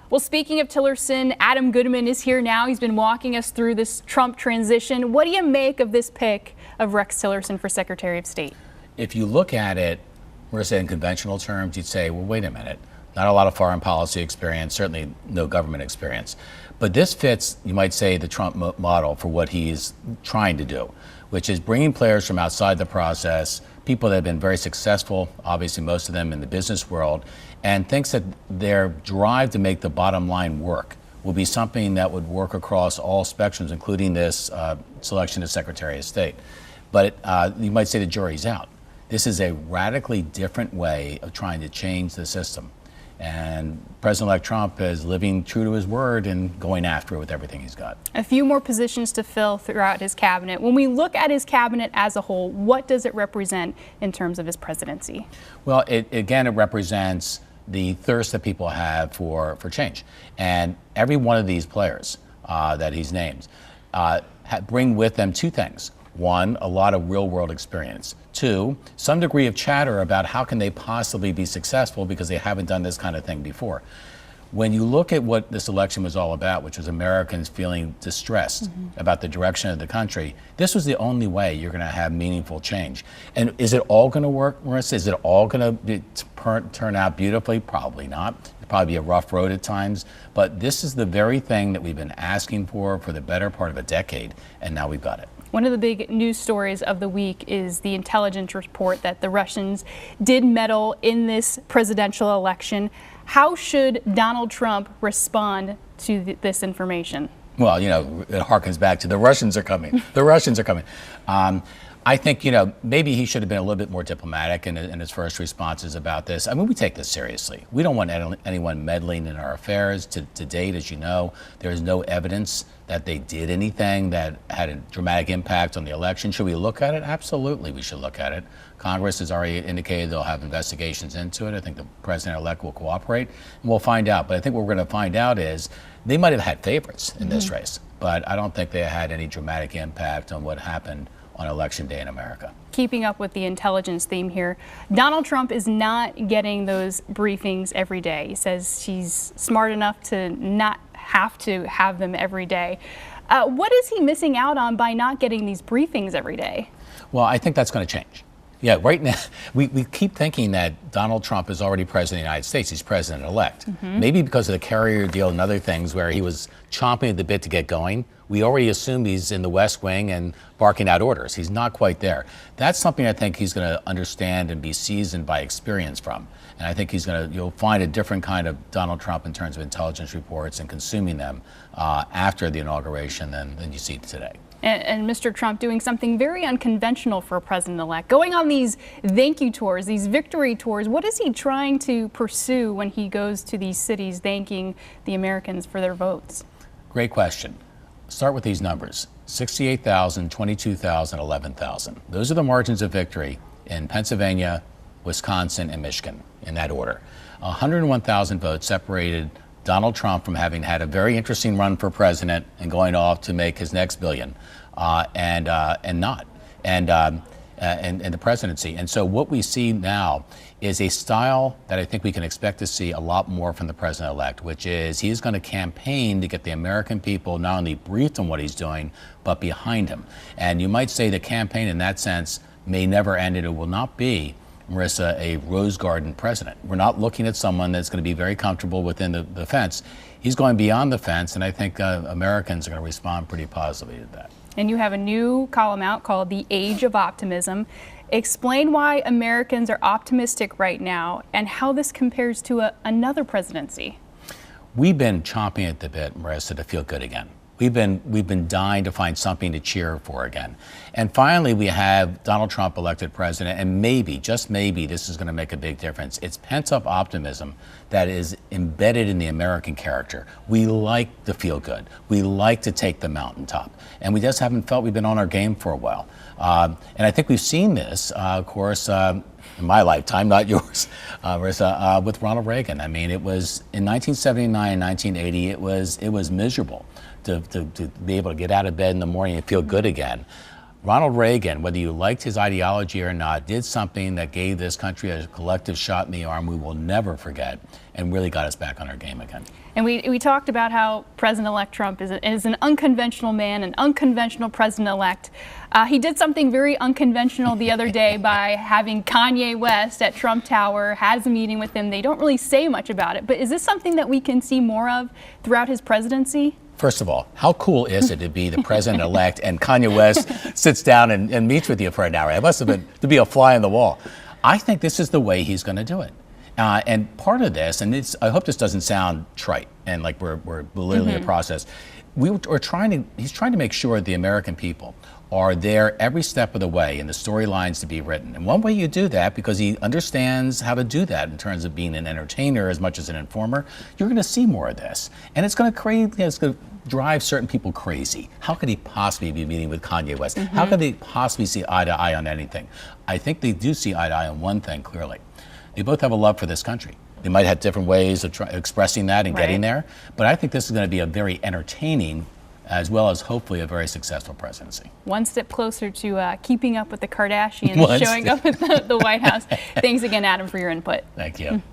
Well, speaking of Tillerson, Adam Goodman is here now. He's been walking us through this Trump transition. What do you make of this pick of Rex Tillerson for Secretary of State? If you look at it, we're saying in conventional terms, you'd say, well, wait a minute. Not a lot of foreign policy experience, certainly no government experience. But this fits, you might say, the Trump model for what he's trying to do, which is bringing players from outside the process, people that have been very successful, obviously most of them in the business world, and thinks that their drive to make the bottom line work will be something that would work across all spectrums, including this selection of Secretary of State. But you might say the jury's out. This is a radically different way of trying to change the system. And President-elect Trump is living true to his word and going after it with everything he's got. A few more positions to fill throughout his cabinet. When we look at his cabinet as a whole, what does it represent in terms of his presidency? Well, it represents the thirst that people have for change. And every one of these players that he's named bring with them two things. One, a lot of real-world experience. Two, some degree of chatter about how can they possibly be successful because they haven't done this kind of thing before. When you look at what this election was all about, which was Americans feeling distressed about the direction of the country, this was the only way you're going to have meaningful change. And is it all going to work, Marissa? Is it all going to turn out beautifully? Probably not. It'll probably be a rough road at times. But this is the very thing that we've been asking for the better part of a decade, and now we've got it. One of the big news stories of the week is the intelligence report that the Russians did meddle in this presidential election. How should Donald Trump respond to this information? Well, you know, it harkens back to the Russians are coming. The Russians are coming. I think, you know, maybe he should have been a little bit more diplomatic in his first responses about this. I mean, we take this seriously. We don't want anyone meddling in our affairs. To date, as you know, there is no evidence that they did anything that had a dramatic impact on the election. Should we look at it? Absolutely, we should look at it. Congress has already indicated they'll have investigations into it. I think the president-elect will cooperate, and we'll find out. But I think what we're going to find out is they might have had favorites in this race, but I don't think they had any dramatic impact on what happened on Election Day in America. Keeping up with the intelligence theme here, Donald Trump is not getting those briefings every day. He says he's smart enough to not have to have them every day. What is he missing out on by not getting these briefings every day? Well, I think that's going to change. Yeah, right now, we keep thinking that Donald Trump is already president of the United States. He's president-elect. Maybe because of the carrier deal and other things where he was chomping at the bit to get going. We already assume he's in the West Wing and barking out orders. He's not quite there. That's something I think he's going to understand and be seasoned by experience from. And I think you'll find a different kind of Donald Trump in terms of intelligence reports and consuming them after the inauguration than you see today. And Mr. Trump doing something very unconventional for a president-elect, going on these thank you tours, these victory tours. What is he trying to pursue when he goes to these cities thanking the Americans for their votes? Great question. Start with these numbers: 68,000, 22,000, 11,000. Those are the margins of victory in Pennsylvania, Wisconsin, and Michigan, in that order. 101,000 votes separated Donald Trump from having had a very interesting run for president and going off to make his next billion, and the presidency. And so what we see now is a style that I think we can expect to see a lot more from the president-elect, which is he's going to campaign to get the American people not only briefed on what he's doing, but behind him. And you might say the campaign in that sense may never end, and it will not be, Marissa, a rose garden president. We're not looking at someone that's going to be very comfortable within the fence. He's going beyond the fence, and I think Americans are going to respond pretty positively to that. And you have a new column out called The Age of Optimism. Explain why Americans are optimistic right now and how this compares to another presidency. We've been chomping at the bit, Marissa, to feel good again. We've been dying to find something to cheer for again. And finally, we have Donald Trump elected president, and maybe, just maybe, this is going to make a big difference. It's pent-up optimism that is embedded in the American character. We like to feel good. We like to take the mountaintop. And we just haven't felt we've been on our game for a while. And I think we've seen this, of course, in my lifetime, not yours, Marissa, with Ronald Reagan. I mean, it was in 1979, 1980, it was miserable to be able to get out of bed in the morning and feel good again. Ronald Reagan, whether you liked his ideology or not, did something that gave this country a collective shot in the arm we will never forget and really got us back on our game again. And we talked about how President-elect Trump is an unconventional man, an unconventional president-elect. He did something very unconventional the other day by having Kanye West at Trump Tower, has a meeting with him. They don't really say much about it, but is this something that we can see more of throughout his presidency? First of all, how cool is it to be the president-elect and Kanye West sits down and meets with you for an hour? It must have been to be a fly on the wall. I think this is the way he's going to do it. And part of this, and I hope this doesn't sound trite and like we're belittling the process. He's trying to make sure the American people are there every step of the way in the storylines to be written. And one way you do that, because he understands how to do that in terms of being an entertainer as much as an informer, you're going to see more of this. And it's going to drive certain people crazy. How could he possibly be meeting with Kanye West? How could they possibly see eye to eye on anything? I think they do see eye to eye on one thing clearly. They both have a love for this country. They might have different ways of expressing that and getting there, but I think this is going to be a very entertaining as well as hopefully a very successful presidency. One step closer to keeping up with the Kardashians, showing up at the White House. Thanks again, Adam, for your input. Thank you.